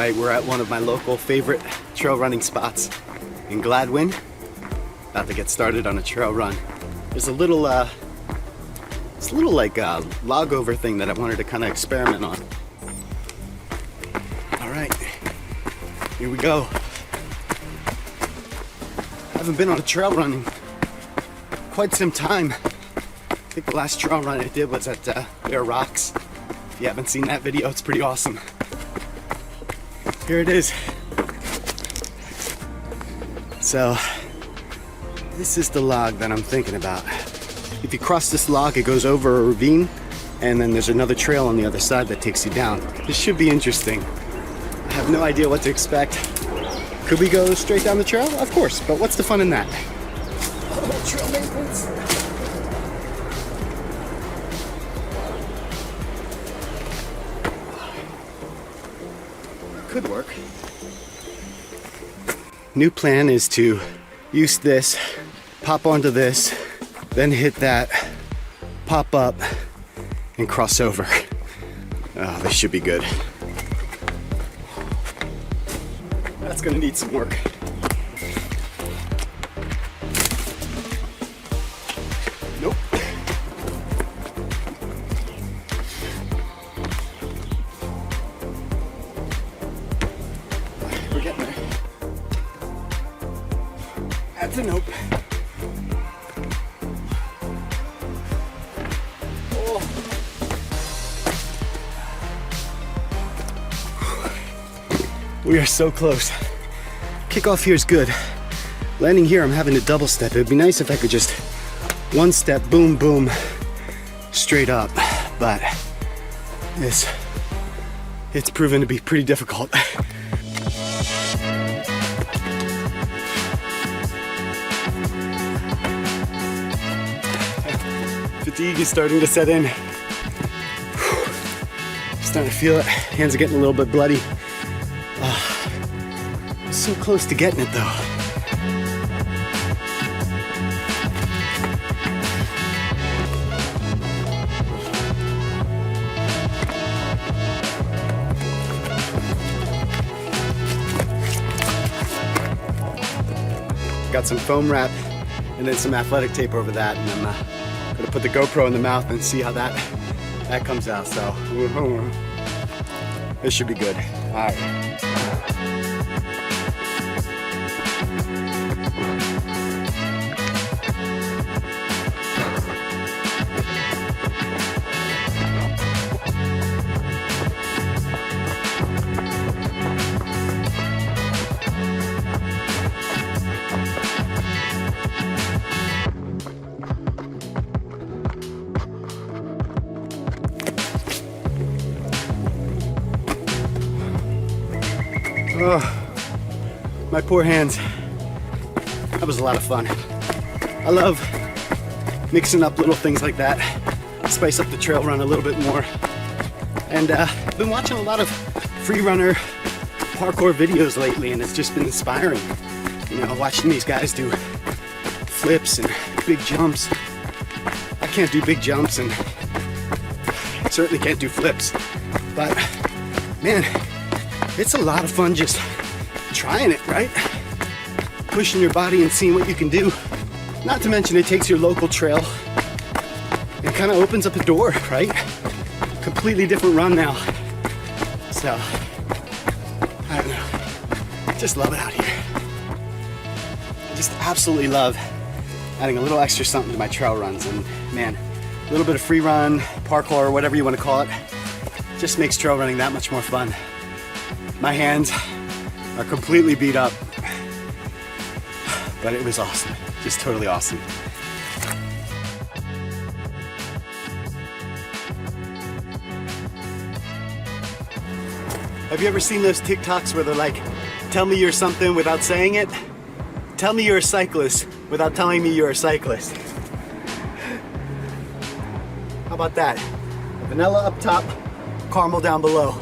Alright, we're at one of my local favorite trail running spots in Gladwyne. About to get started on a trail run. There's a little, like log over thing that I wanted to kind of experiment on. Alright, here we go. I haven't been on a trail run in quite some time. I think the last trail run I did was at Bear Rocks. If you haven't seen that video, it's pretty awesome. Here it is. So, this is the log that I'm thinking about. If you cross this log, it goes over a ravine, and then there's another trail on the other side that takes you down. This should be interesting. I have no idea what to expect. Could we go straight down the trail? Of course, but what's the fun in that? Oh, trail maintenance. Could work. New plan is to use this, pop onto this, then hit that, pop up, and cross over. Oh, this should be good. That's gonna need some work. Nope. We're getting there. That's a nope. Oh. We are so close. Kickoff here is good. Landing here, I'm having to double step. It'd be nice if I could just one step, boom, boom, straight up. But it's proven to be pretty difficult. Fatigue is starting to set in. Starting to feel it. Hands are getting a little bit bloody. So close to getting it though. Got some foam wrap and then some athletic tape over that, and I'm gonna put the GoPro in the mouth and see how that comes out. So this should be good. All right. Oh, my poor hands. That was a lot of fun. I love mixing up little things like that, spice up the trail run a little bit more. And I've been watching a lot of Freerunner parkour videos lately, and it's just been inspiring. You know, watching these guys do flips and big jumps. I can't do big jumps, and certainly can't do flips. But man, it's a lot of fun just trying it, right? Pushing your body and seeing what you can do. Not to mention it takes your local trail and kind of opens up a door, right? Completely different run now. So, I don't know. Just love it out here. I just absolutely love adding a little extra something to my trail runs. And man, a little bit of free run, parkour, whatever you want to call it, just makes trail running that much more fun. My hands are completely beat up, but it was awesome. Just totally awesome. Have you ever seen those TikToks where they're like, tell me you're something without saying it? Tell me you're a cyclist without telling me you're a cyclist. How about that? Vanilla up top, caramel down below.